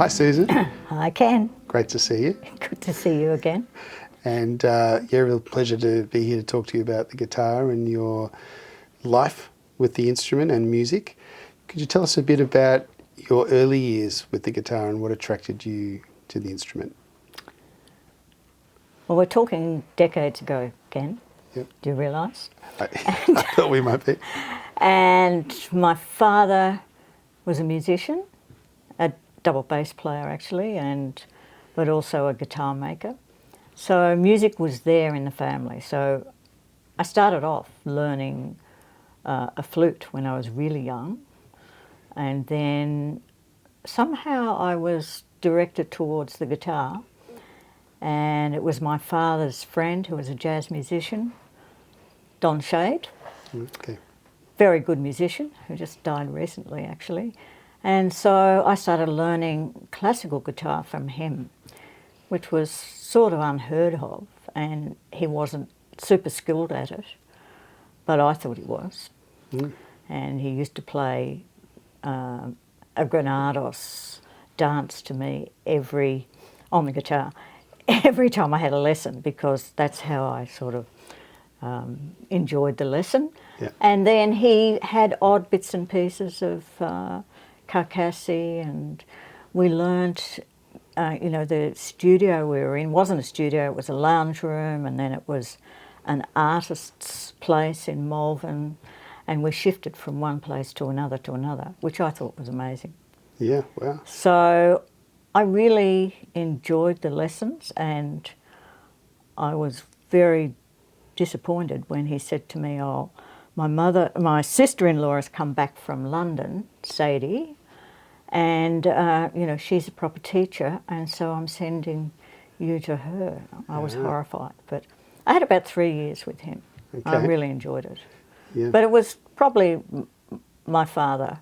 Hi, Susan. Hi, Ken. Great to see you. Good to see you again. And yeah, real pleasure to be here to talk to you about the guitar and your life with the instrument and music. Could you tell us a bit about your early years with the guitar and what attracted you to the instrument? Well, we're talking decades ago, Ken. Yep. Do you realise? I thought we might be. And my father was a musician, a double bass player actually, but also a guitar maker. So music was there in the family. So I started off learning a flute when I was really young, and then somehow I was directed towards the guitar, and it was my father's friend who was a jazz musician, Don Shade. Okay. Very good musician who just died recently actually. And so I started learning classical guitar from him, which was sort of unheard of, and he wasn't super skilled at it, but I thought he was. And he used to play a Granados dance to me on the guitar every time I had a lesson, because that's how I sort of enjoyed the lesson. Yeah. And then he had odd bits and pieces of Carcassi, and we learnt, the studio we were in wasn't a studio, it was a lounge room, and then it was an artist's place in Malvern, and we shifted from one place to another, which I thought was amazing. Yeah, wow. So I really enjoyed the lessons, and I was very disappointed when he said to me, "Oh, my sister-in-law has come back from London, Sadie, and she's a proper teacher, and so I'm sending you to her." I was horrified, but I had about 3 years with him. Okay. I really enjoyed it. Yeah. But it was probably my father,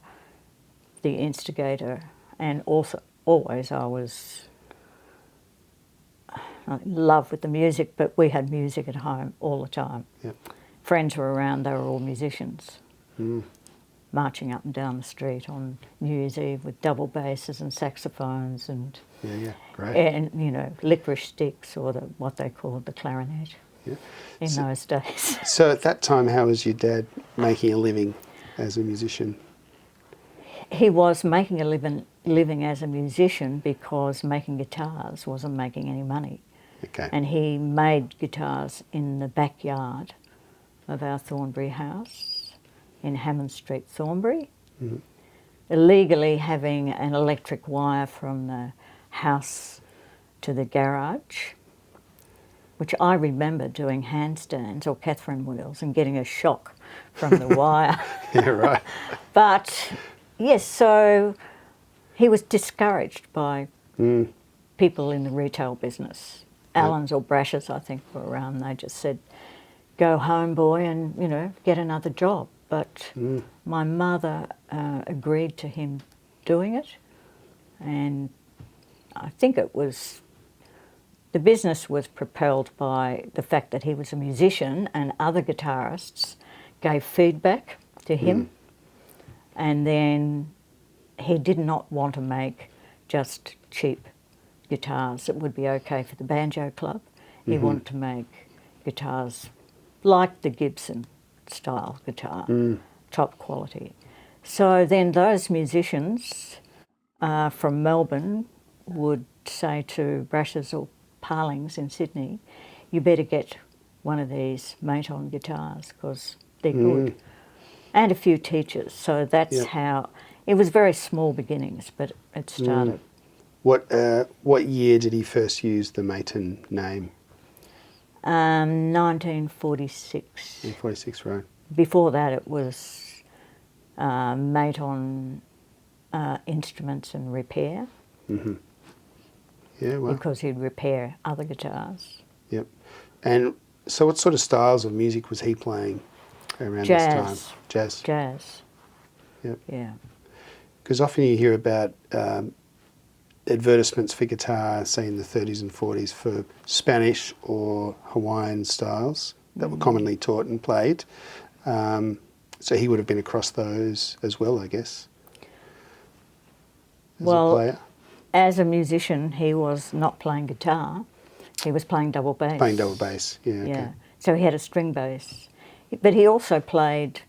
the instigator, and also always I was in love with the music, but we had music at home all the time. Yep. Friends were around, they were all musicians, marching up and down the street on New Year's Eve with double basses and saxophones and Great. and licorice sticks, or what they called the clarinet in those days. So at that time, how was your dad making a living as a musician? He was making a living as a musician because making guitars wasn't making any money. Okay. And he made guitars in the backyard of our Thornbury house in Hammond Street, Thornbury, illegally having an electric wire from the house to the garage, which I remember doing handstands or Catherine wheels and getting a shock from the wire. Yeah, right. But yes, so he was discouraged by people in the retail business. Allens or Brashers, I think, were around. They just said, "Go home, boy, and get another job." But my mother agreed to him doing it, and I think the business was propelled by the fact that he was a musician, and other guitarists gave feedback to him, and then he did not want to make just cheap guitars that would be okay for the banjo club. He wanted to make guitars like the Gibson style guitar, top quality. So then those musicians from Melbourne would say to Brashers or Parlings in Sydney, "You better get one of these Maton guitars because they're good." And a few teachers. So that's how, it was very small beginnings, but it started. What year did he first use the Maton name? 1946. 1946, right. Before that it was Maton Instruments and Repair. Yeah, well. Because he'd repair other guitars. Yep. And so what sort of styles of music was he playing around this time? Jazz. Jazz. Yep. Yeah. Because often you hear about advertisements for guitar, say in the 30s and 40s, for Spanish or Hawaiian styles that were commonly taught and played. So he would have been across those as well, I guess, as a player. as a musician, he was not playing guitar. He was playing double bass. Playing double bass, yeah. Okay. Yeah. So he had a string bass. But he also played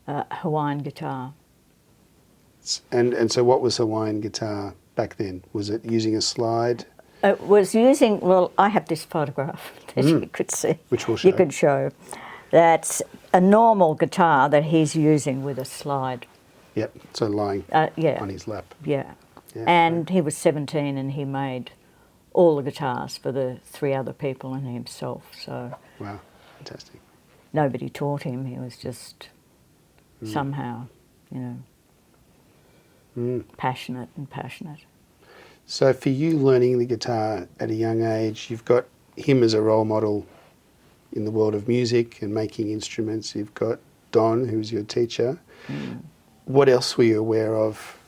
Hawaiian guitar. And so what was Hawaiian guitar back then? Was it using a slide? It was using, well, I have this photograph that you could see. Which we'll show. You could show. That's a normal guitar that he's using with a slide. Yep, so lying Yeah. on his lap. Yeah. Yeah, And he was 17 and he made all the guitars for the 3 other people and himself. So Wow, fantastic. nobody taught him. He was just somehow, passionate and passionate. So for you learning the guitar at a young age, you've got him as a role model in the world of music and making instruments. You've got Don, who's your teacher. What else were you aware of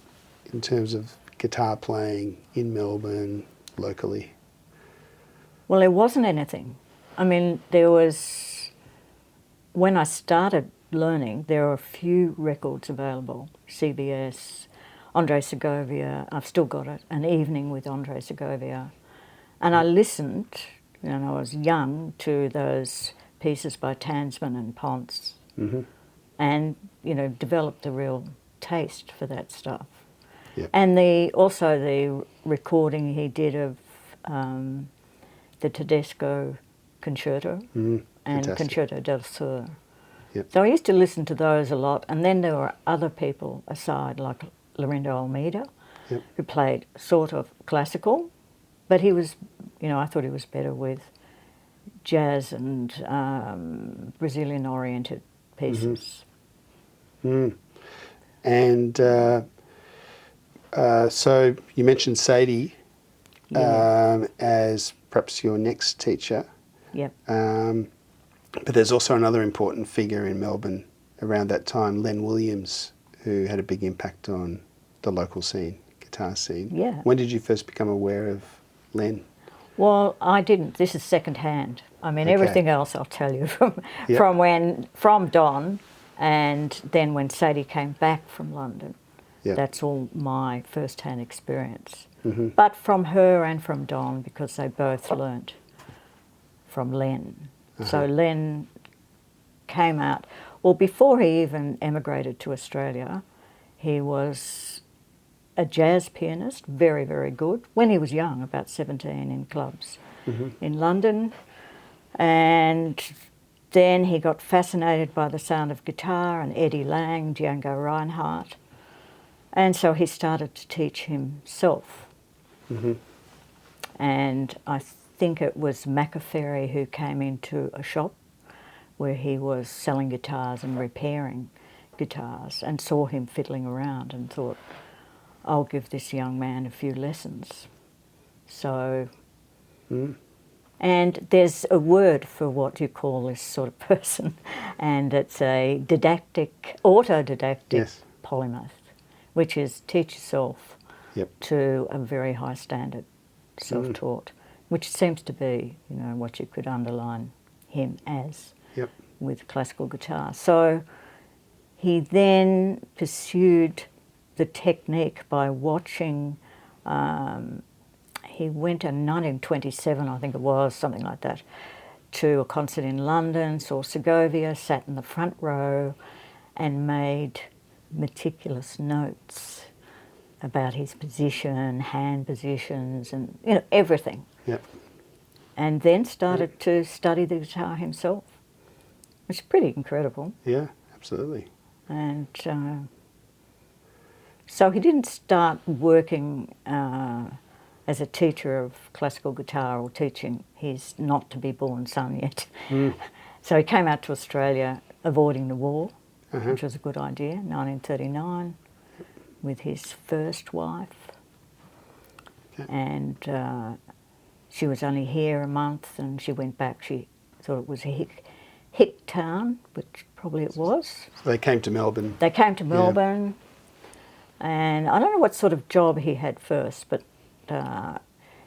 in terms of guitar playing in Melbourne, locally? Well, there wasn't anything. I mean, there was, when I started learning, there were a few records available. CBS, Andrés Segovia, I've still got it, An Evening with Andrés Segovia. And I listened, when I was young, to those pieces by Tansman and Ponce, and, developed a real taste for that stuff. Yep. And also the recording he did of the Tedesco Concerto and fantastic. Concerto del Sur. Yep. So I used to listen to those a lot, and then there were other people aside, like Lorenzo Almeida, Yep. who played sort of classical, but he was, I thought he was better with jazz and Brazilian-oriented pieces. And so you mentioned Sadie as perhaps your next teacher. Yep. But there's also another important figure in Melbourne around that time, Len Williams, who had a big impact on the local scene, guitar scene. Yeah. When did you first become aware of Len? Well, I didn't. This is second hand. I mean, Okay. everything else I'll tell you Yep. from Don, and then when Sadie came back from London. Yep. That's all my first-hand experience. But from her and from Don, because they both learnt from Len. So Len came out, well, before he even emigrated to Australia, he was a jazz pianist, very, very good, when he was young, about 17, in clubs in London. And then he got fascinated by the sound of guitar and Eddie Lang, Django Reinhardt. And so he started to teach himself. And I think it was McAferry who came into a shop where he was selling guitars and repairing guitars and saw him fiddling around and thought, I'll give this young man a few lessons. So, and there's a word for what you call this sort of person, and it's a autodidactic Yes. polymath, which is teach yourself Yep. to a very high standard, self-taught, which seems to be, what you could underline him as Yep. with classical guitar. So he then pursued the technique by watching, he went in 1927, I think it was, something like that, to a concert in London, saw Segovia, sat in the front row and made meticulous notes about his position, hand positions, and everything. Yep. And then started to study the guitar himself. It's pretty incredible. Yeah, absolutely. And so he didn't start working as a teacher of classical guitar or teaching his not-to-be-born son yet. So he came out to Australia avoiding the war, which was a good idea, 1939, with his first wife. Okay. And she was only here a month and she went back. She thought it was a hick town, which probably it was. So they came to Melbourne. They came to Melbourne, and I don't know what sort of job he had first, but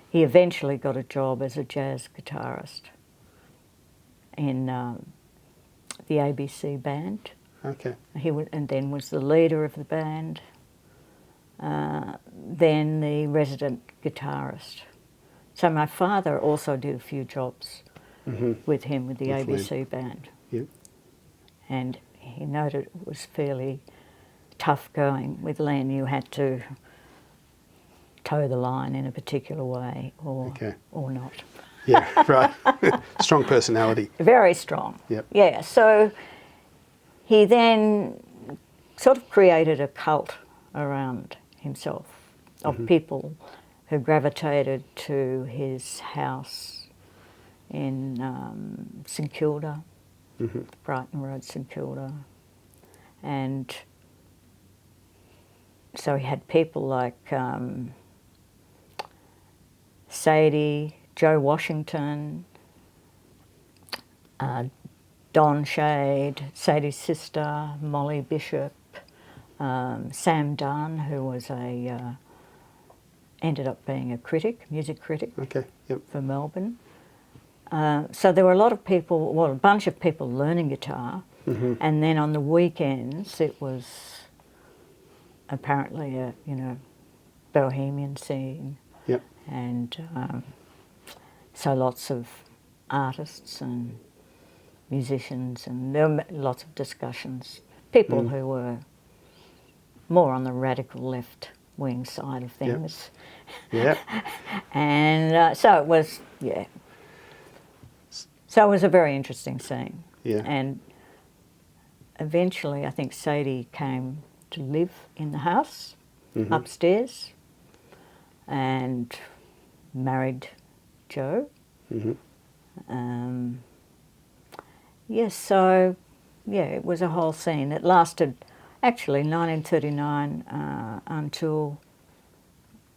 he eventually got a job as a jazz guitarist in the ABC band. Okay. And then was the leader of the band, then the resident guitarist. So my father also did a few jobs with him with the With ABC Len. band. Yep. And he noted it was fairly tough going. With Len, you had to toe the line in a particular way or not. Yeah, right. Strong personality. Very strong. Yep. Yeah, so he then sort of created a cult around himself of people who gravitated to his house in St Kilda, Brighton Road, St Kilda. And so he had people like Sadie, Joe Washington, Don Shade, Sadie's sister, Molly Bishop, Sam Dunn, who was ended up being a critic, music critic for Melbourne. So there were a lot of people, well, a bunch of people learning guitar, and then on the weekends it was apparently a bohemian scene, and so lots of artists and musicians, and there were lots of discussions. People who were more on the radical left wing side of things. Yeah. And so it was, So it was a very interesting scene. Yeah. And eventually I think Sadie came to live in the house upstairs and married Joe. So it was a whole scene. It lasted actually 1939 until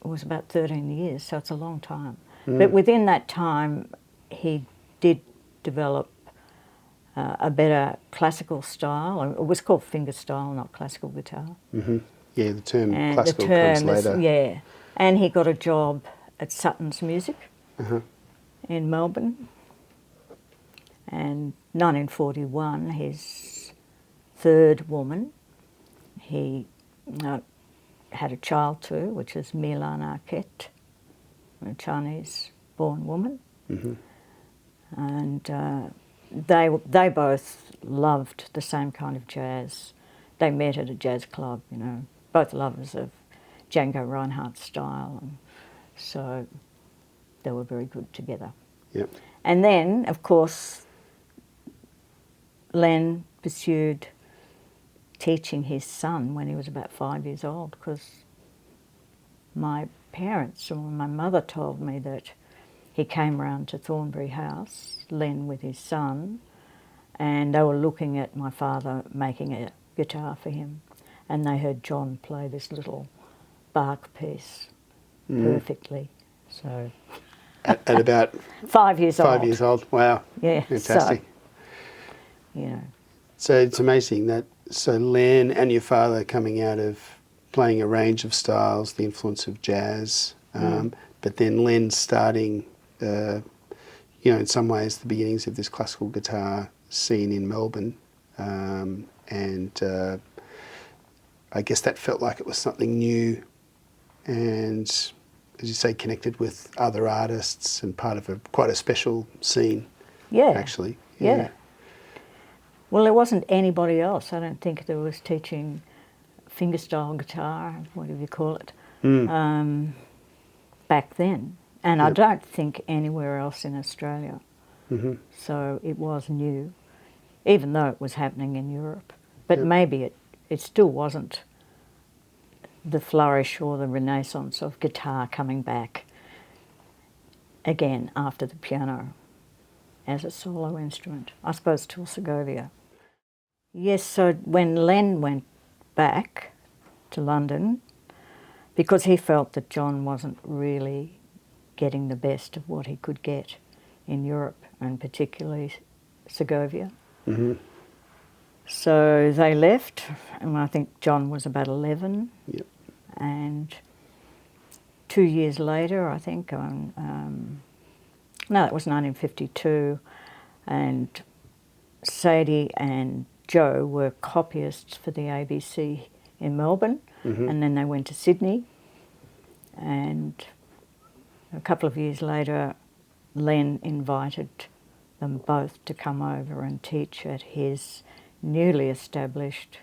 it was about 13 years, so it's a long time. But within that time, he did develop a better classical style. It was called fingerstyle, not classical guitar. Yeah, the term And classical the term comes later. Yeah, and he got a job at Sutton's Music in Melbourne. And 1941, his third woman, he had a child too, which is Milan Arquette, a Chinese-born woman. And they both loved the same kind of jazz. They met at a jazz club, both lovers of Django Reinhardt's style, and so they were very good together. Yep. And then, of course, Len pursued teaching his son when he was about 5 years old, because my parents, or my mother told me that he came round to Thornbury House, Len with his son, and they were looking at my father making a guitar for him, and they heard John play this little Bach piece perfectly. So At about 5 years old. 5 years old. Wow. Yeah. Fantastic. So, So it's amazing that Len and your father coming out of playing a range of styles, the influence of jazz, but then Len starting, in some ways, the beginnings of this classical guitar scene in Melbourne, and I guess that felt like it was something new, and as you say, connected with other artists and part of quite a special scene. Yeah. Actually. Yeah. Well, there wasn't anybody else. I don't think there was teaching fingerstyle guitar, whatever you call it, back then. And I don't think anywhere else in Australia. So it was new, even though it was happening in Europe. But maybe it still wasn't the flourish or the renaissance of guitar coming back again after the piano as a solo instrument, I suppose, till Segovia. Yes, so when Len went back to London, because he felt that John wasn't really getting the best of what he could get in Europe, and particularly Segovia. So they left, and I think John was about 11. Yep. And 2 years later, I think, no, it was 1952, and Sadie and Joe were copyists for the ABC in Melbourne, and then they went to Sydney, and a couple of years later, Len invited them both to come over and teach at his newly established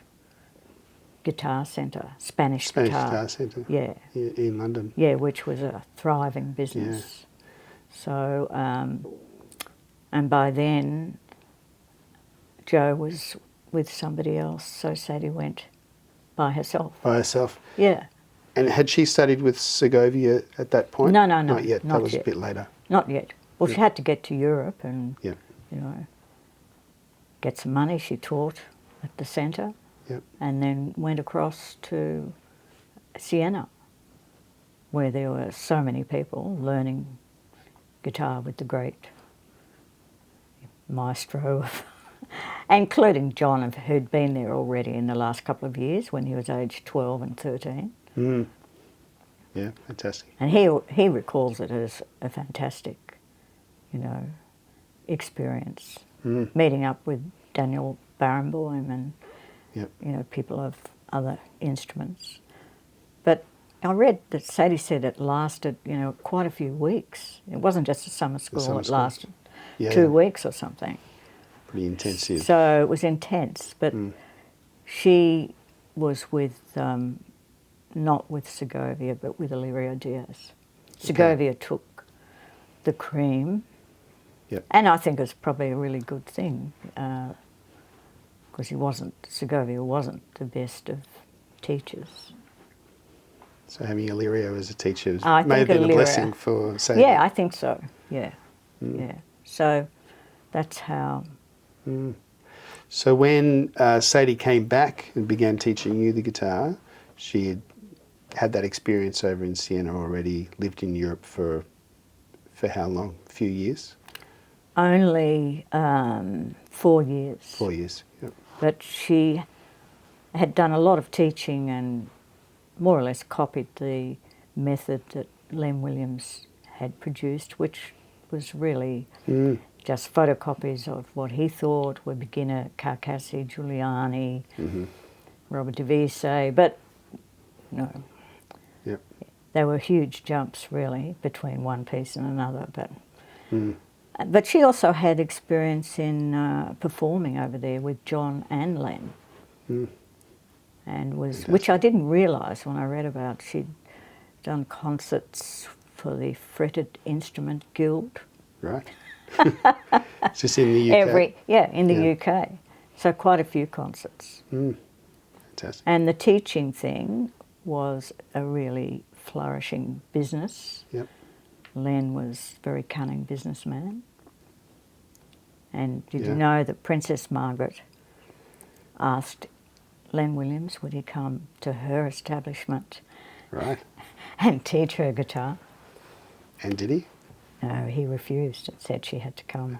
guitar centre, Spanish Guitar Centre. Yeah. In London. Yeah, which was a thriving business. So, and by then, Joe was with somebody else, so Sadie went by herself. By herself. Yeah. And had she studied with Segovia at that point? No. Not yet. Not That was yet. a bit later. Not yet. Well, she had to get to Europe and, Yeah. you know, get some money. She taught at the centre. Yep. And then went across to Siena, where there were so many people learning guitar with the great maestro, including John, who'd been there already in the last couple of years when he was aged 12 and 13. Mm. Yeah, fantastic. And he recalls it as a fantastic, you know, experience, meeting up with Daniel Barenboim and, Yep. you know, people of other instruments. But I read that Sadie said it lasted, you know, quite a few weeks. It wasn't just a summer school, it lasted 2 weeks or something. Pretty intensive. So it was intense, but she was with, not with Segovia, but with Alirio Diaz. Segovia took the cream, Yep. and I think it's probably a really good thing, because Segovia wasn't the best of teachers. So having Alirio as a teacher I may have think been a Alirio- blessing for Sadie. Yeah, I think so. Yeah, yeah. So that's how. So when Sadie came back and began teaching you the guitar, she had that experience over in Siena already, lived in Europe for how long? A few years? Only 4 years. 4 years. Yep. But she had done a lot of teaching and more or less copied the method that Len Williams had produced, which was really just photocopies of what he thought were beginner Carcassi, Giuliani, Robert Devise, but no. Yep. There were huge jumps really between one piece and another, but she also had experience in performing over there with John and Len, and which I didn't realise when I read about. She'd done concerts for the Fretted Instrument Guild. Right. Just in the UK? In the UK. So quite a few concerts. Fantastic. And the teaching thing was a really flourishing business. Yep. Len was a very cunning businessman. And did you know that Princess Margaret asked Len Williams would he come to her establishment Right. and teach her guitar? And did he? No, he refused and said she had to come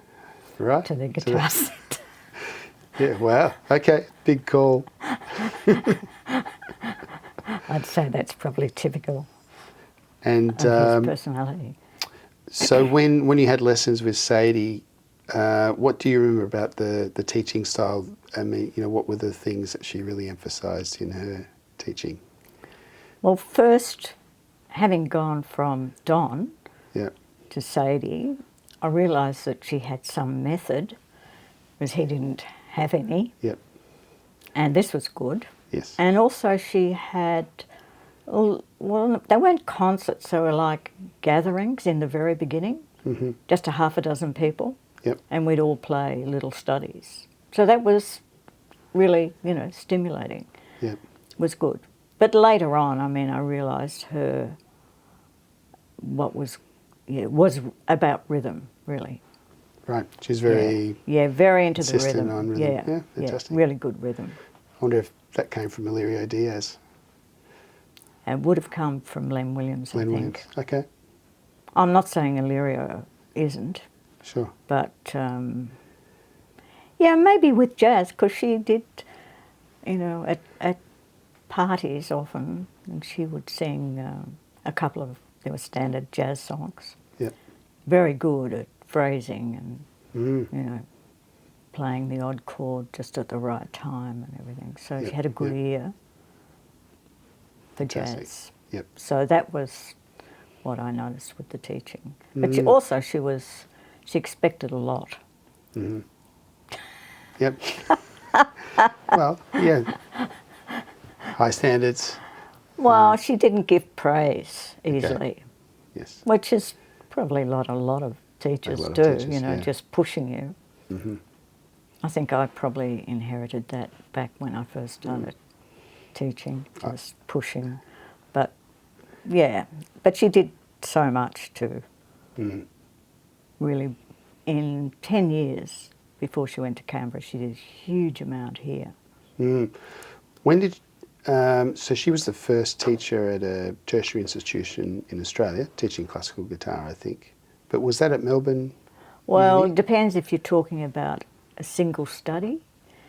Right. to the guitar centre. Yeah, wow. Okay, big call. I'd say that's probably typical And of his personality. so when you had lessons with Sadie, what do you remember about the teaching style? I mean, you know, what were the things that she really emphasised in her teaching? Well, first, having gone from Don Yeah. to Sadie, I realised that she had some method, because he didn't have any, Yep. and this was good. Yes. And also she had, well, they weren't concerts, they were like gatherings in the very beginning, just a half a dozen people, Yep. and we'd all play little studies. So that was really, you know, stimulating. Yep. Was good. But later on, I mean, I realised was about rhythm, really. Right. She's very very into the insistent rhythm. on rhythm. Yeah, fantastic. really good rhythm. I wonder if that came from Alirio Diaz. And would have come from Len Williams, I Len think. Williams. Okay. I'm not saying Alirio isn't, Sure. but maybe with jazz, because she did, you know, at parties often, and she would sing a couple of, there were standard jazz songs. Yep. Very good at phrasing and, you know, playing the odd chord just at the right time and everything. So she had a good ear. for Fantastic. jazz. Yep. So that was what I noticed with the teaching. But she expected a lot. Mm-hmm. Yep. Well, yeah. High standards. Well, she didn't give praise easily, Yes. which is probably what a lot of teachers lot of do, teachers, you know, yeah. just pushing you. Mm-hmm. I think I probably inherited that back when I first started teaching, just pushing. But, yeah, but she did so much to really, in 10 years before she went to Canberra, she did a huge amount here. Mm. When did so she was the first teacher at a tertiary institution in Australia, teaching classical guitar, I think. But was that at Melbourne Well, Uni? it depends if you're talking about a single study,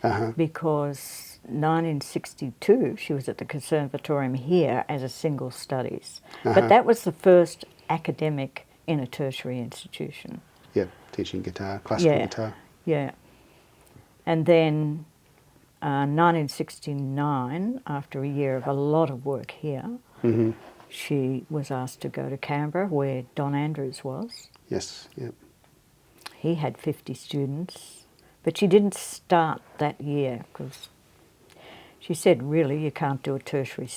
Uh-huh. because 1962 she was at the Conservatorium here as a single studies. But that was the first academic in a tertiary institution. Yep, teaching guitar, classical guitar. Yeah. And then 1969, after a year of a lot of work here, she was asked to go to Canberra, where Don Andrews was. Yes, yep. He had 50 students, but she didn't start that year because she said, really, you can't do a tertiary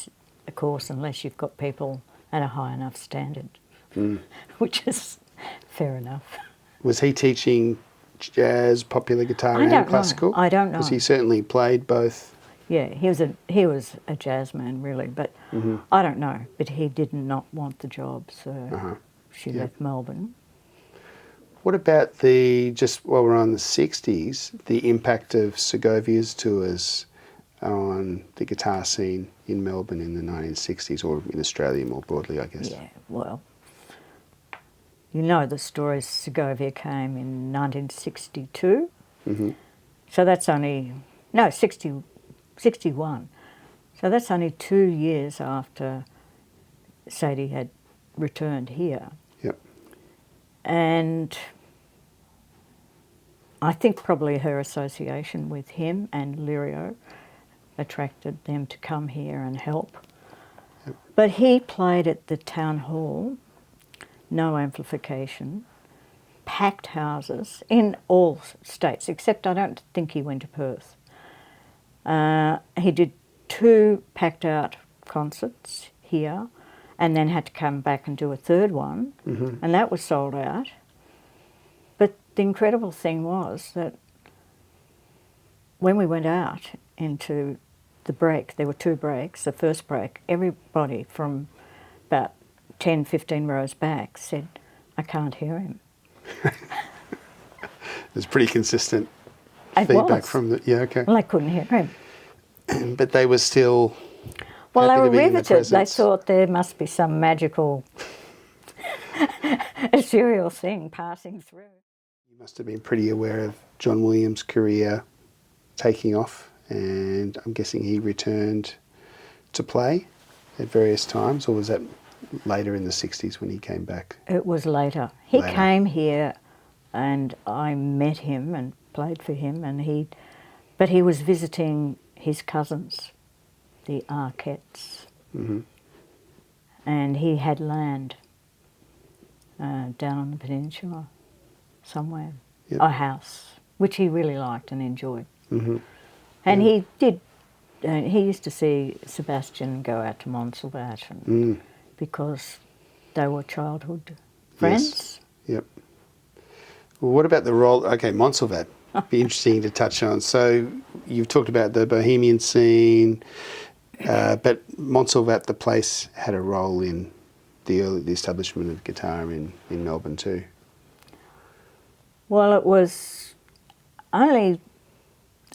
course unless you've got people at a high enough standard, which is fair enough. Was he teaching jazz, popular guitar, and classical? I don't know. Because he certainly played both. Yeah, he was a jazz man, really, but I don't know. But he did not want the job, so she left Melbourne. What about just while we're on the 60s, the impact of Segovia's tours on the guitar scene in Melbourne in the 1960s, or in Australia more broadly, I guess? Yeah, well, you know the story. Segovia came in 1962. So that's only, 61. So that's only 2 years after Sadie had returned here. Yep. And I think probably her association with him and Alirio attracted them to come here and help. Yep. But he played at the town hall, no amplification, packed houses in all states, except I don't think he went to Perth. He did 2 packed out concerts here and then had to come back and do a third one, and that was sold out. But the incredible thing was that when we went out into the break, there were 2 breaks. The first break, everybody from about 10, 15 rows back said, I can't hear him. There's pretty consistent It feedback was. from the... Yeah, okay. Well, I couldn't hear him. But they were still... Well, they happy were to be in the riveted. They presence. thought there must be some magical, ethereal thing passing through. You must have been pretty aware of John Williams' career taking off, and I'm guessing he returned to play at various times, or was that later in the 60s when he came back? It was later. He came here and I met him and played for him, but he was visiting his cousins, the Arquettes, and he had land down on the peninsula somewhere, a house, which he really liked and enjoyed. And he did, he used to see Sebastian go out to Montserrat because they were childhood friends. Yes. Yep. Well, what about the role... Okay, Montserrat, be interesting to touch on. So you've talked about the bohemian scene, but Montserrat, the place, had a role in the establishment of guitar in Melbourne too. Well, it was only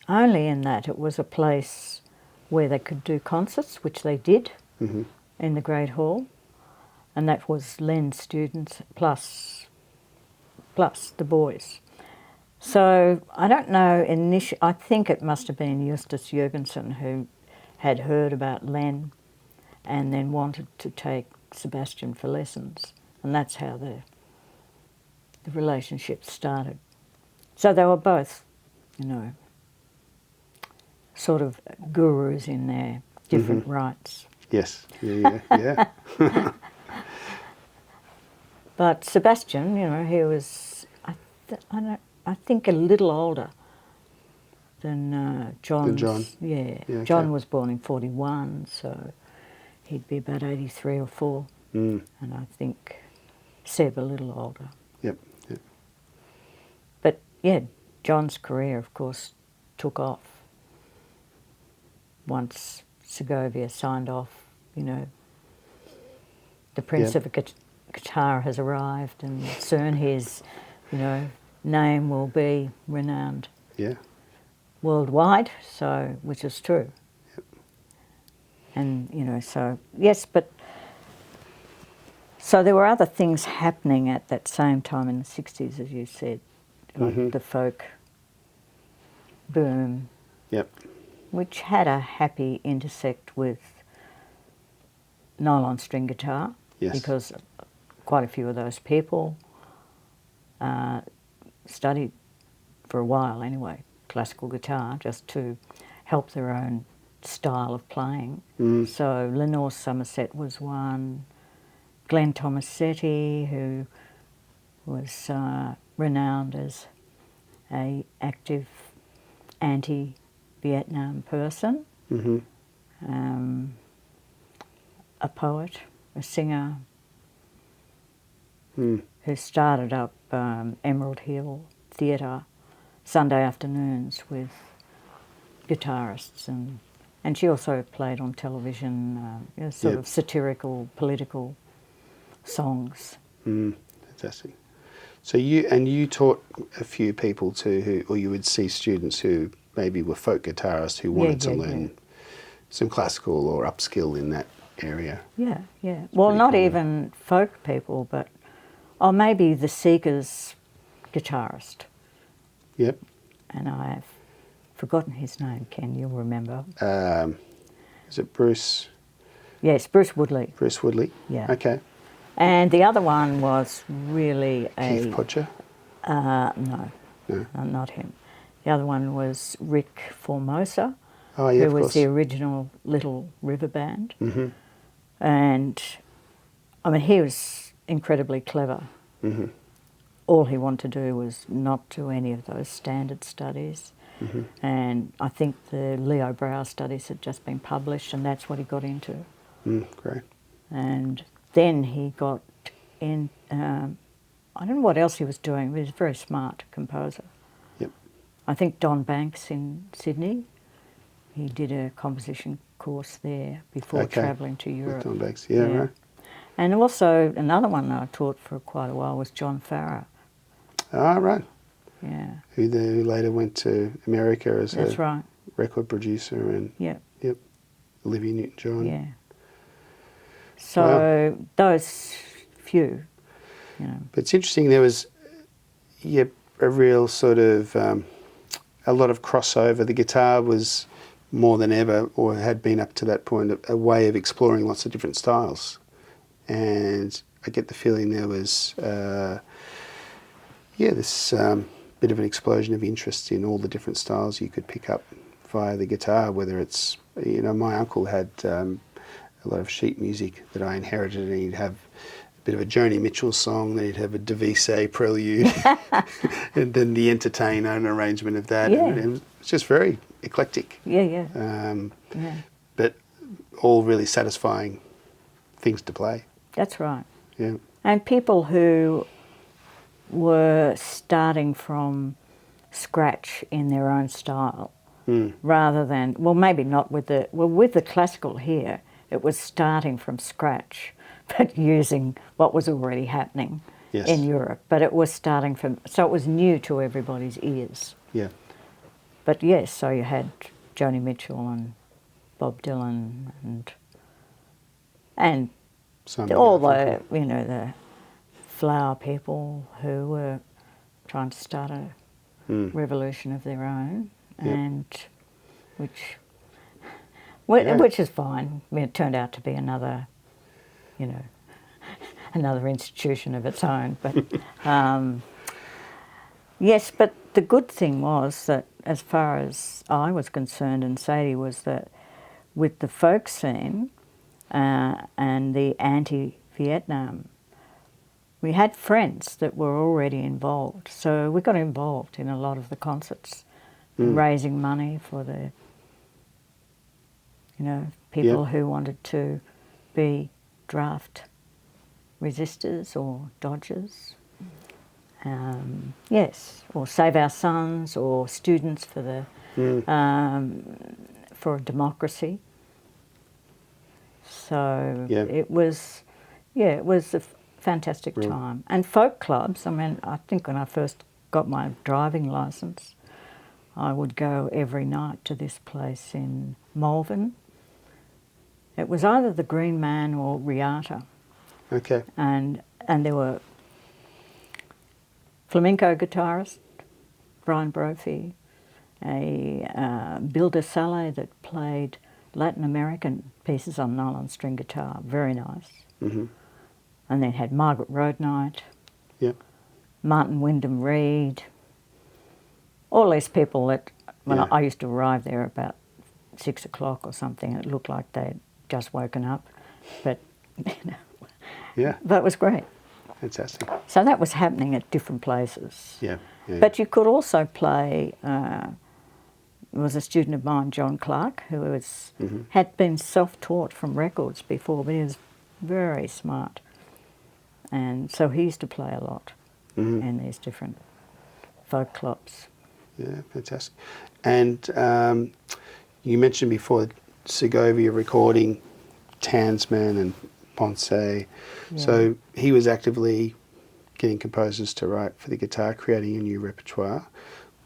in that it was a place where they could do concerts, which they did in the Great Hall, and that was Len's students plus the boys. So I don't know, I think it must have been Justus Jurgensen who had heard about Len and then wanted to take Sebastian for lessons, and that's how the relationship started. So they were both, sort of gurus in their different rights. Yes. Yeah. But Sebastian, you know, he was, I think, a little older than John's. Than John. Yeah. Okay. John was born in 41, so he'd be about 83 or 4. Mm. And I think Seb a little older. Yep. But yeah, John's career, of course, took off once Segovia signed off, you know, the Prince of Guitar has arrived, and soon his, you know, name will be renowned worldwide, so, which is true. Yep. And, you know, so, yes, but, so there were other things happening at that same time in the 60s, as you said, like the folk boom, which had a happy intersect with nylon string guitar, because quite a few of those people studied for a while anyway, classical guitar, just to help their own style of playing. So Lenore Somerset was one, Glenn Tomasetti, who was renowned as a active anti-Vietnam person, a poet, a singer, who started up Emerald Hill Theatre Sunday afternoons with guitarists, and she also played on television, you know, sort of satirical, political songs. Fantastic. So you taught a few people or you would see students who maybe were folk guitarists who wanted to learn some classical or upskill in that area. Yeah. Well, not even folk people, but maybe the Seeker's guitarist. Yep. And I've forgotten his name. Ken, you'll remember. Is it Bruce? Yes, Bruce Woodley. Bruce Woodley. Yeah. Okay. And the other one was really Keith Podger? No, not him. The other one was Rick Formosa, oh, yeah, who was the original Little River Band. And, I mean, he was incredibly clever. All he wanted to do was not do any of those standard studies. And I think the Leo Brow studies had just been published, and that's what he got into. Great. And then he got in, I don't know what else he was doing, but he was a very smart composer. Yep. I think Don Banks in Sydney, he did a composition course there before travelling to Europe. With Don Banks, right. And also another one I taught for quite a while was John Farrar. Ah, right. Yeah. Who later went to America as That's right. record producer and Olivia Newton-John. Yeah. So those few, you know. But it's interesting, there was a real sort of, a lot of crossover. The guitar was more than ever, or had been up to that point, a way of exploring lots of different styles. And I get the feeling there was, this bit of an explosion of interest in all the different styles you could pick up via the guitar, whether it's, you know, my uncle had a lot of sheet music that I inherited, and he'd have a bit of a Joni Mitchell song, then he'd have a Debussy prelude, and then the Entertainer, an arrangement of that. And it's just very eclectic. But all really satisfying things to play. That's right. Yeah. And people who were starting from scratch in their own style, rather than, well, maybe not with the classical here, it was starting from scratch, but using what was already happening in Europe. But it was starting from, so it was new to everybody's ears. Yeah. But yes, so you had Joni Mitchell and Bob Dylan and all the, you know, the flower people who were trying to start a revolution of their own, and which is fine. I mean, it turned out to be another, you know, another institution of its own. But yes, but the good thing was that, as far as I was concerned, and Sadie, was that with the folk scene, and the anti-Vietnam. We had friends that were already involved, so we got involved in a lot of the concerts, raising money for the, people who wanted to be draft resistors or dodgers. Yes, or Save Our Sons, or Students for the for democracy. So it was a fantastic time. And folk clubs. I mean, I think when I first got my driving licence, I would go every night to this place in Malvern. It was either the Green Man or Riata. Okay. And there were flamenco guitarist Brian Brophy, a Bill de Salle that played Latin American pieces on nylon string guitar, very nice. Mm-hmm. And then had Margaret Roadnight, Martin Wyndham Reed, all these people that, I used to arrive there about 6 o'clock or something, and it looked like they'd just woken up, but but it was great. Fantastic. So that was happening at different places. Yeah. But you could also play. Was a student of mine, John Clark, who had been self-taught from records before, but he was very smart, and so he used to play a lot in these different folk clubs. Yeah, fantastic. And you mentioned before Segovia recording Tansman and Ponce. Yeah. So he was actively getting composers to write for the guitar, creating a new repertoire.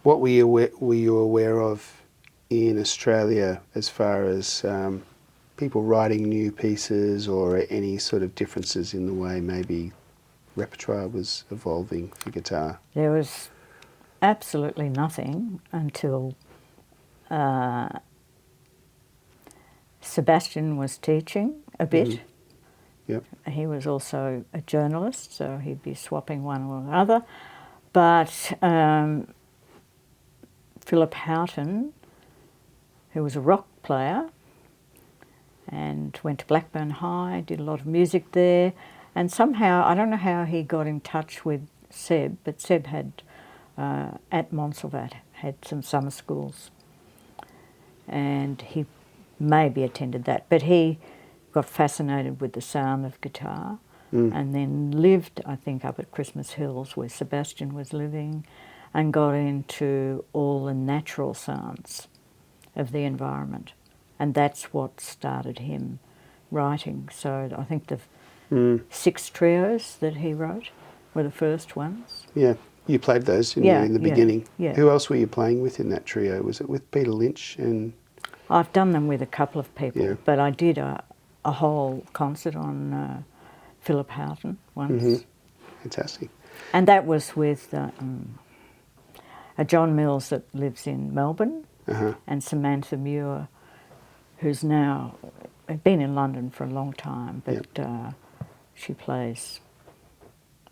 What were you aware of in Australia as far as people writing new pieces, or any sort of differences in the way maybe repertoire was evolving for guitar? There was absolutely nothing until Sebastian was teaching a bit. Yep. He was also a journalist, so he'd be swapping one or the other. But Philip Houghton, who was a rock player and went to Blackburn High, did a lot of music there, and somehow, I don't know how he got in touch with Seb, but Seb had, at Montserrat, had some summer schools, and he maybe attended that, but he got fascinated with the sound of guitar and then lived, I think, up at Christmas Hills where Sebastian was living, and got into all the natural sounds of the environment. And that's what started him writing. So I think the 6 trios that he wrote were the first ones. Yeah, you played those in the beginning. Yeah. Who else were you playing with in that trio? Was it with Peter Lynch? And I've done them with a couple of people, but I did a whole concert on Philip Houghton once. Fantastic. And that was with a John Mills that lives in Melbourne, and Samantha Muir, who's now been in London for a long time, but she plays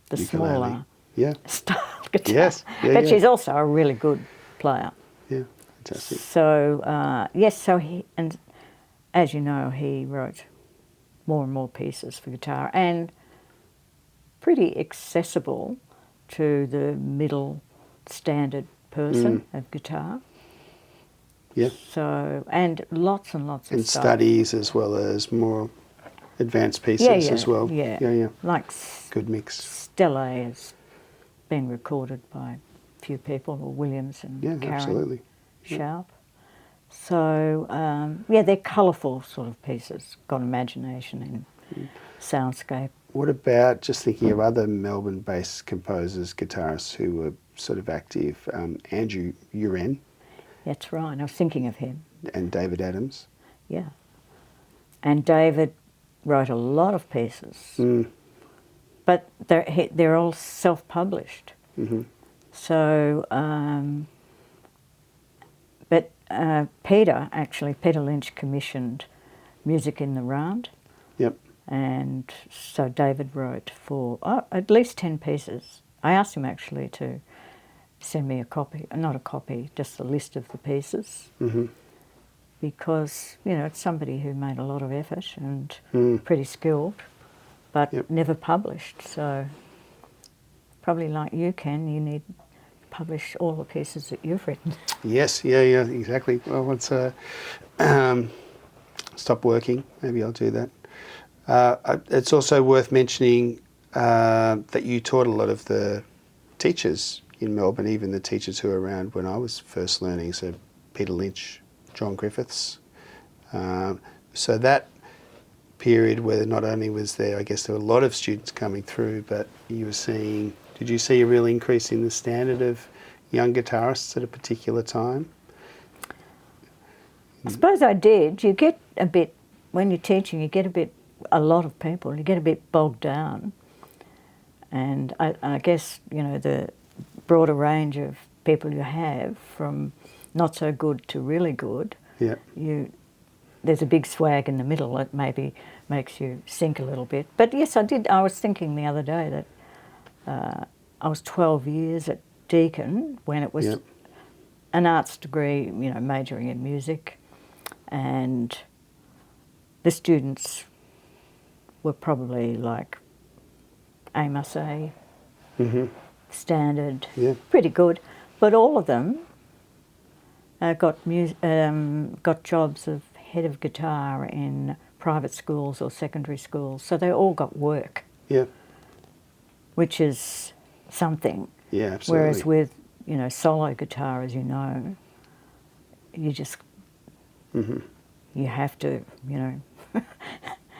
the ukulele. smaller style guitar. Yes. But she's also a really good player. Yeah, fantastic. So, so he, and as you know, he wrote more and more pieces for guitar, and pretty accessible to the middle standard person of guitar. Yeah. So, and lots and lots of stuff. studies as well as more advanced pieces as well. Yeah. Like good mix. Stella has been recorded by a few people, or Williams and Karen absolutely. Sharp. So, they're colourful sort of pieces, got imagination and soundscape. What about, just thinking of other Melbourne-based composers, guitarists who were sort of active, Andrew Uren? That's right, I was thinking of him. And David Adams? Yeah. And David wrote a lot of pieces, but they're all self-published. So, Peter Lynch commissioned Music in the Round. Yep. And so David wrote for at least 10 pieces. I asked him actually to send me a copy, not a copy, just a list of the pieces. because, you know, it's somebody who made a lot of effort and Mm. pretty skilled, but Yep. never published. So probably like you, Ken, you need to publish all the pieces that you've written. Yes, yeah, exactly. Well, once stop working, maybe I'll do that. It's also worth mentioning that you taught a lot of the teachers in Melbourne, even the teachers who were around when I was first learning, so Peter Lynch, John Griffiths. So that period where not only was there, I guess there were a lot of students coming through, but you were seeing, did you see a real increase in the standard of young guitarists at a particular time? I suppose I did. You get a bit, when you're teaching, you get a lot of people, you get a bit bogged down. And I guess, you know, the broader range of people you have, from not so good to really good, Yeah. there's a big swag in the middle that maybe makes you sink a little bit. But yes, I did. I was thinking the other day that I was 12 years at Deakin when it was Yep. an arts degree, you know, majoring in music, and the students were probably like A must A, Mm-hmm. standard, Yeah. pretty good, but all of them got jobs of head of guitar in private schools or secondary schools, so they all got work, Yeah. which is something. Yeah, absolutely. Whereas with, you know, solo guitar, as you know, you just Mm-hmm. you have to, you know,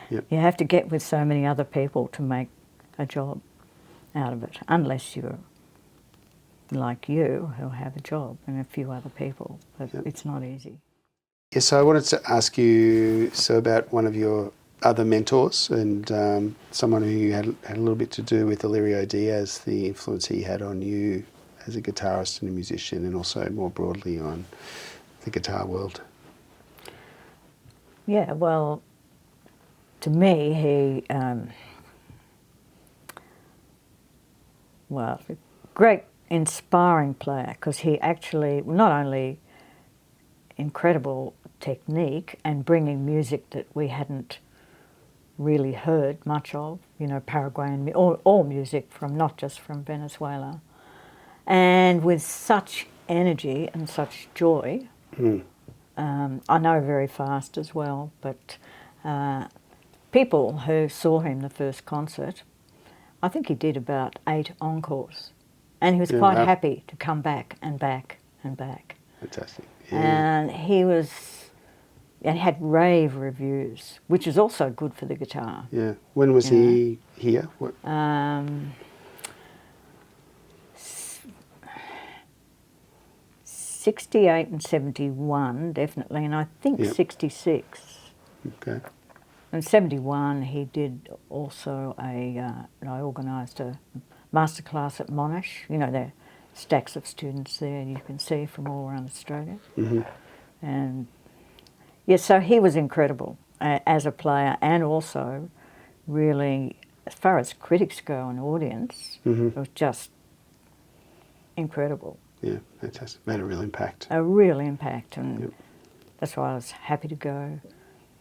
Yep. you have to get with so many other people to make a job out of it, unless you're like you, who have a job and a few other people. But Yep. it's not easy. Yeah, so I wanted to ask you about one of your other mentors and someone who had a little bit to do with Alirio Diaz, the influence he had on you as a guitarist and a musician, and also more broadly on the guitar world. Yeah, well, to me, he, well, a great inspiring player, because he actually, not only incredible technique and bringing music that we hadn't really heard much of, you know, Paraguayan, all music from, not just from Venezuela, and with such energy and such joy. Mm. I know very fast as well, but people who saw him the first concert, I think he did about 8 encores, and he was Yeah, quite wow. happy to come back and back and back. Fantastic. Yeah. And he had rave reviews, which is also good for the guitar. Yeah. When was Yeah. he here? What? 68 and 71, definitely, and I think Yep. 66. Okay. In 71, he did also I organised a masterclass at Monash. You know, there are stacks of students there, and you can see from all around Australia. Mm-hmm. And yes, so he was incredible as a player, and also really, as far as critics go and audience, Mm-hmm. it was just incredible. Yeah, fantastic. Made a real impact. A real impact, and Yep. that's why I was happy to go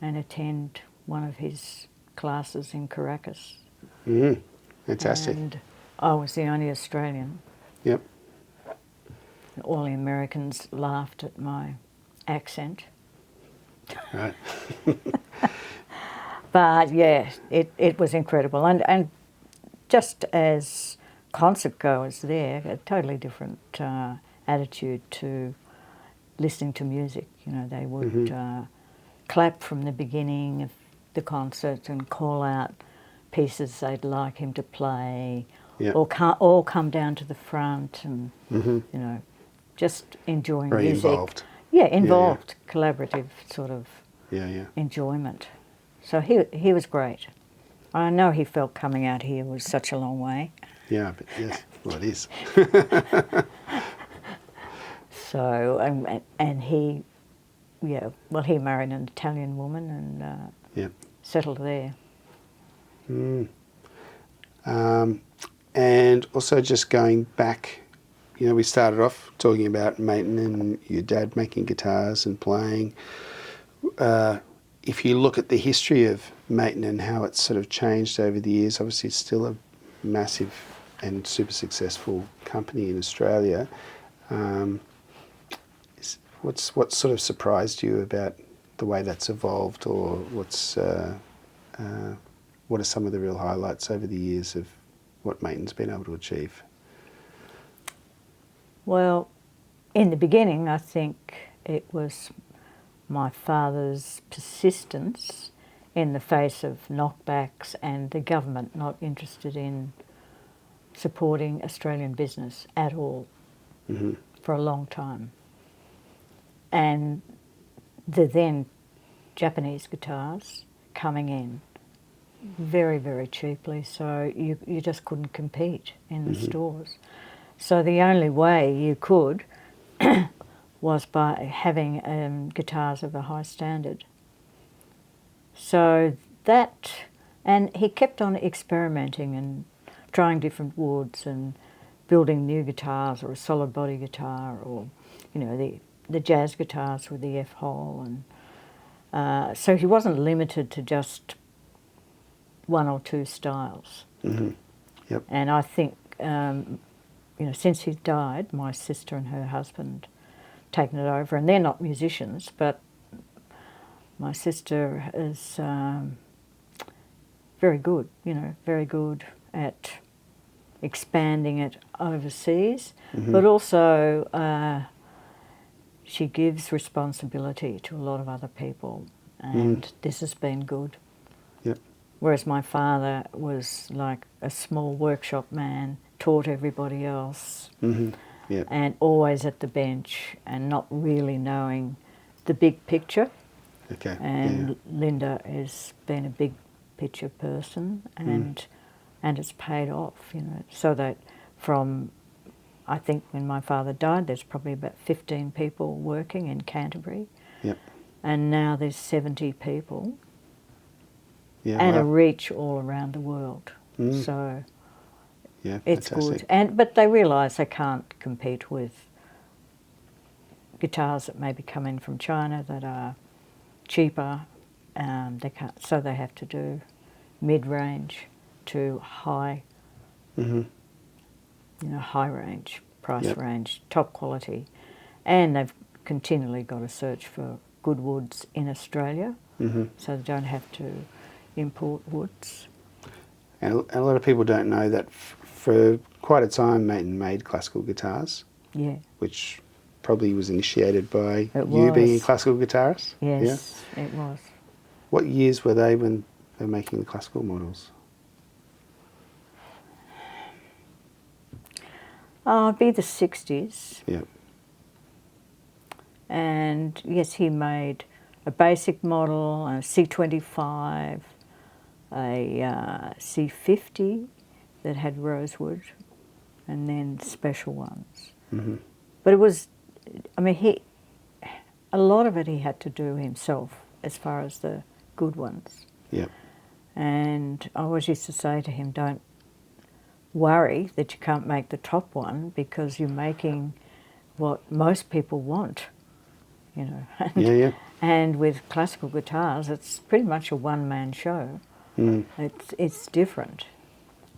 and attend one of his classes in Caracas. Mm-hmm. Fantastic. And I was the only Australian. Yep. All the Americans laughed at my accent. Right. But yeah, it was incredible. And just as concert goers there, a totally different attitude to listening to music. You know, they would Mm-hmm. Clap from the beginning of the concert and call out pieces they'd like him to play, Yeah. or all come down to the front and, Mm-hmm. you know, just enjoying Very music. involved. Yeah, involved, collaborative sort of Yeah. enjoyment. So he was great. I know he felt coming out here was such a long way. Yeah, but yes, well, it is. So, and he, yeah, well, he married an Italian woman and Yeah. settled there. Mm. And also just going back, you know, we started off talking about Maton and your dad making guitars and playing. if you look at the history of Maton and how it's sort of changed over the years, obviously it's still a massive and super successful company in Australia. What sort of surprised you about the way that's evolved, or what are some of the real highlights over the years of what Maton's been able to achieve? Well, in the beginning, I think it was my father's persistence in the face of knockbacks and the government not interested in supporting Australian business at all for a long time. And the then Japanese guitars coming in very, very cheaply, so you just couldn't compete in the stores. So the only way you could was by having guitars of a high standard. So that, and he kept on experimenting and trying different woods and building new guitars, or a solid body guitar, or the jazz guitars with the F-hole, and so he wasn't limited to just one or two styles. Yep. And I think since he died, my sister and her husband taken it over, and they're not musicians, but my sister is very good, very good at expanding it overseas, but also she gives responsibility to a lot of other people, and this has been good. Yep. Whereas my father was like a small workshop man, taught everybody else, Yep. and always at the bench and not really knowing the big picture. Okay. And Linda has been a big picture person, and it's paid off, so that from, I think when my father died, there's probably about 15 people working in Canterbury. Yep. And now there's 70 people. Yeah, And wow. a reach all around the world. So Yeah, it's fantastic. good. But they realise they can't compete with guitars that maybe come in from China that are cheaper. They can't, so they have to do mid-range to high, high range, price range, top quality. And they've continually got to search for good woods in Australia, so they don't have to import woods. And a lot of people don't know that for quite a time Maton made classical guitars, which probably was initiated by you being a classical guitarist. Yes, it was. What years were they when they were making the classical models? It'd be the 60s. Yeah. And yes, he made a basic model, a C25, a C50 that had rosewood, and then special ones. But it was, a lot of it he had to do himself as far as the good ones. Yeah. And I always used to say to him, don't worry that you can't make the top one, because you're making what most people want, And with classical guitars, it's pretty much a one-man show. It's different,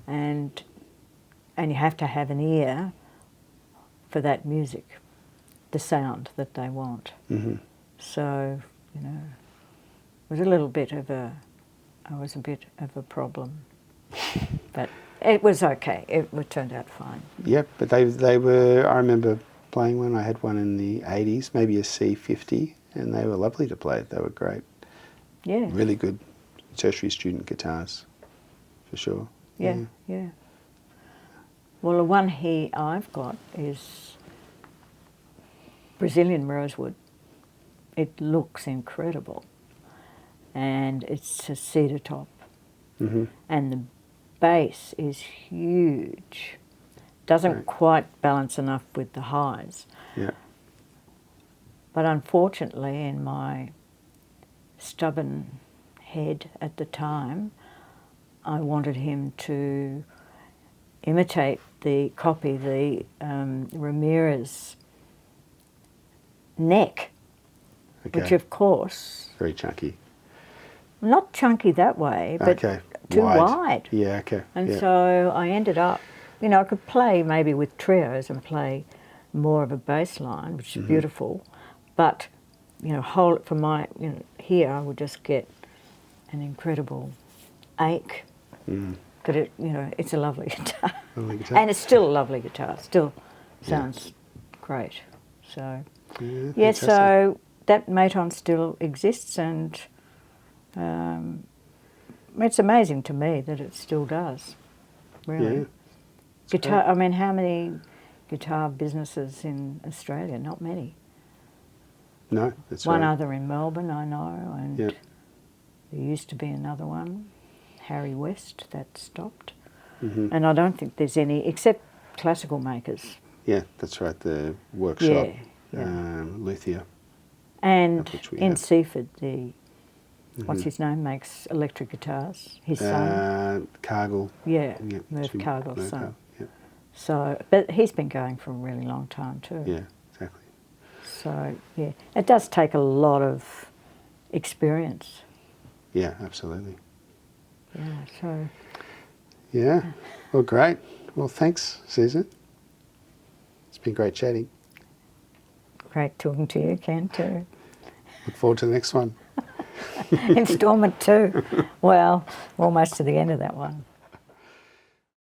and you have to have an ear for that music, the sound that they want. So, it was a little bit of a problem, but it was okay. It turned out fine. Yep, but they were. I remember playing one. I had one in the 80s, maybe a C50, and they were lovely to play. They were great. Yeah. Really good tertiary student guitars, for sure. Yeah. Well, the one I've got is Brazilian rosewood. It looks incredible, and it's a cedar top, and the bass is huge. Doesn't quite balance enough with the highs. Yeah. But unfortunately, in my stubborn head at the time, I wanted him to imitate the Ramirez neck. Okay. which of course, Very chunky. not chunky that way, but Okay. too wide. Yeah, okay. And yeah. so I ended up, I could play maybe with trios and play more of a bass line, which is beautiful, but, hold it for my, here I would just get an incredible ache. But it's a lovely guitar. Lovely guitar. And it's still a lovely guitar, still sounds great. So, Yeah, so that Maton still exists, and it's amazing to me that it still does, really. Yeah. Guitar. I mean, how many guitar businesses in Australia? Not many. No, that's One right. other in Melbourne, I know, and Yeah. there used to be another one, Harry West, that stopped. Mm-hmm. And I don't think there's any, except classical makers. Yeah, that's right. The workshop, Yeah. Luthier. And Which we in have. Seaford, what's his name, makes electric guitars. His son. Cargill. Yeah, Yeah, Merv Cargill's son. Yeah. So, but he's been going for a really long time too. Yeah, exactly. So, yeah, it does take a lot of experience. Yeah, absolutely. Yeah, so. Yeah. Well, great. Well, thanks, Susan. It's been great chatting. Great talking to you, Ken, too. Look forward to the next one. Instalment 2. Well, almost to the end of that one.